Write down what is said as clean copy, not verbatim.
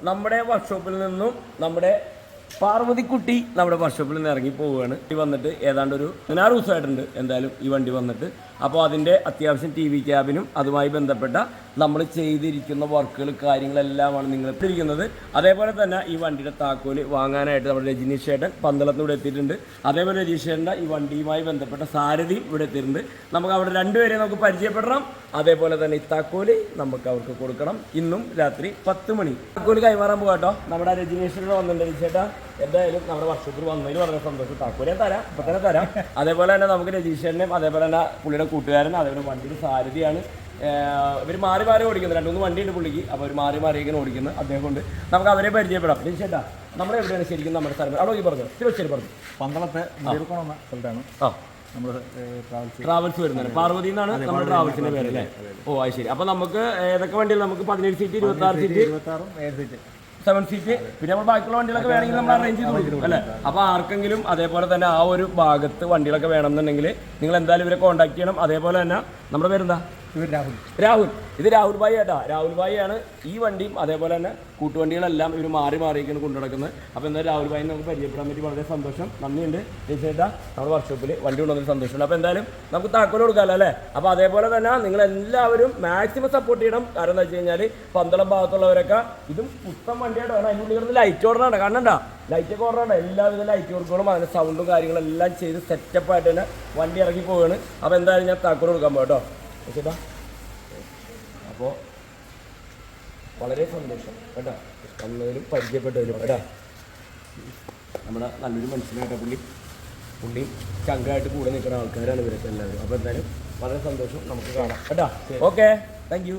നമ്മുടെ വർക്ക്ഷോപ്പിൽ നിന്നും നമ്മുടെ പാർവതിക്കുട്ടി നമ്മുടെ വർക്ക്ഷോപ്പിൽ നിന്ന് ഇറങ്ങി പോവുകയാണ്. ഈ വന്നിട്ട് ഏതാണ്ട് ഒരു 16 ദിവസമായിട്ടുണ്ട് എന്തായാലും ഈ വണ്ടി വന്നിട്ട്. അപ്പോൾ അതിൻ്റെ അത്യാവശ്യം ടി വി ക്യാബിനും അതുമായി ബന്ധപ്പെട്ട നമ്മൾ ചെയ്തിരിക്കുന്ന വർക്കുകൾ കാര്യങ്ങളെല്ലാമാണ് നിങ്ങൾ ഇട്ടിരിക്കുന്നത്. അതേപോലെ തന്നെ ഈ വണ്ടിയുടെ താക്കോല് വാങ്ങാനായിട്ട് നമ്മുടെ രജനീഷ് ചേട്ടൻ പന്തളത്ത് ഇവിടെ എത്തിയിട്ടുണ്ട്. അതേപോലെ രജനീഷ് ചേട്ടൻ്റെ ഈ വണ്ടിയുമായി ബന്ധപ്പെട്ട സാരഥിയും ഇവിടെ എത്തിയിട്ടുണ്ട്. നമുക്ക് അവിടെ രണ്ടുപേരെയും നമുക്ക് പരിചയപ്പെടണം. അതേപോലെ തന്നെ ഈ താക്കോല് നമുക്ക് അവർക്ക് കൊടുക്കണം. ഇന്നും രാത്രി 10 മണി താക്കോല് കൈമാറാൻ പോകാട്ടോ. നമ്മുടെ രജനീഷ് വന്നിട്ടുണ്ട് ചേട്ടാ. എന്തായാലും നമ്മുടെ വർഷത്തിൽ വന്നതിൽ വളരെ സന്തോഷം. താക്കോല് ഞാൻ തരാം, ഇപ്പം തന്നെ തരാം. അതേപോലെ തന്നെ നമുക്ക് രജീഷേട്ടനെയും അതേപോലെ തന്നെ പുള്ളിയുടെ കൂട്ടുകാരൻ അതേപോലെ വണ്ടിയുടെ സാരഥിയാണ്. ഇവർ മാറി മാറി ഓടിക്കുന്നത് 2-3 വണ്ടിയുണ്ട് പുള്ളിക്ക്. അപ്പോൾ അവർ മാറി മാറിയൊക്കെ ഓടിക്കുന്നത് അദ്ദേഹം കൊണ്ട് നമുക്ക് അവരെ പരിചയപ്പെടാം. രജീഷേട്ടാ നമ്മൾ എവിടെയാണ് ശരിക്കും നമ്മുടെ സ്ഥലം? അവിടെ പറഞ്ഞു ശരി പറഞ്ഞു പന്തളത്തെ സ്ഥലത്താണ്. ആ ട്രാവൽസ് വരുന്നത് പാർവതി എന്നാണ് നമ്മുടെ ട്രാവൽസിന്റെ പേര് അല്ലേ? ഓ അത് ശരി. അപ്പോൾ നമുക്ക് ഏതൊക്കെ വണ്ടികൾ? നമുക്ക് 17 സീറ്റ്, 26 സീറ്റ്, 7 സീറ്റ്, പിന്നെ നമ്മൾ ബാക്കിയുള്ള വണ്ടികളൊക്കെ വേണമെങ്കിൽ നമ്മൾ അറേഞ്ച് ചെയ്ത് കൊടുക്കും അല്ലേ? അപ്പോൾ ആർക്കെങ്കിലും അതേപോലെ തന്നെ ആ ഒരു ഭാഗത്ത് വണ്ടികളൊക്കെ വേണമെന്നുണ്ടെങ്കിൽ നിങ്ങൾ എന്തായാലും ഇവരെ കോൺടാക്ട് ചെയ്യണം. അതേപോലെ തന്നെ നമ്മുടെ പേരെന്താ? രാഹുൽ. ഇത് രാഹുൽ ഭായി ഏട്ടാ. രാഹുൽ ഭായി ആണ് ഈ വണ്ടിയും അതേപോലെ തന്നെ കൂട്ടുവണ്ടികളെല്ലാം ഇവർ മാറി മാറിയൊക്കെയാണ് കൊണ്ടു നടക്കുന്നത്. അപ്പോൾ എന്തായാലും രാഹുൽ ഭായി നമുക്ക് പരിചയപ്പെടാൻ പറ്റി വളരെ സന്തോഷം. നന്ദിയുണ്ട് ചേട്ടാ. നമ്മുടെ വർക്ക്ഷോപ്പിൽ വണ്ടി കൊണ്ടുവന്നൊരു സന്തോഷമുണ്ട്. അപ്പോൾ എന്തായാലും നമുക്ക് താക്കോൽ കൊടുക്കാമല്ലോ അല്ലേ? അപ്പോൾ അതേപോലെ തന്നെ നിങ്ങളെല്ലാവരും മാക്സിമം സപ്പോർട്ട് ചെയ്യണം. കാരണം എന്താ വെച്ച് കഴിഞ്ഞാൽ പന്തളം ഭാഗത്തുള്ളവരൊക്കെ ഇതും പുത്തൻ വണ്ടിയായിട്ട് വേണം. അതിൻ്റെ ഉള്ളിൽ കിടന്ന് ലൈറ്റ് ഓർഡറാണ്. കാണണ്ട, ലൈറ്റൊക്കെ ഓർഡറാണ്. എല്ലാവിധ ലൈറ്റ് വർക്കുകളും അതിൻ്റെ സൗണ്ടും കാര്യങ്ങളെല്ലാം ചെയ്ത് സെറ്റപ്പായിട്ട് തന്നെ വണ്ടി ഇറങ്ങി പോവുകയാണ്. അപ്പോൾ എന്തായാലും ഞാൻ താക്കോൽ കൊടുക്കാൻ പോകാം കേട്ടോ ചേട്ടാ. അപ്പോൾ വളരെ സന്തോഷം കേട്ടോ വന്നതിലും പരിചയപ്പെട്ടവരും കേട്ടോ. നമ്മുടെ നല്ലൊരു മനുഷ്യനായിട്ടോ പുള്ളിയും ചങ്കായിട്ട് കൂടെ നിൽക്കുന്ന ആൾക്കാരാണ് ഇവരൊക്കെ എല്ലാവരും. അപ്പോൾ എന്തായാലും വളരെ സന്തോഷം. നമുക്ക് കാണാം കേട്ടോ. Okay, thank you.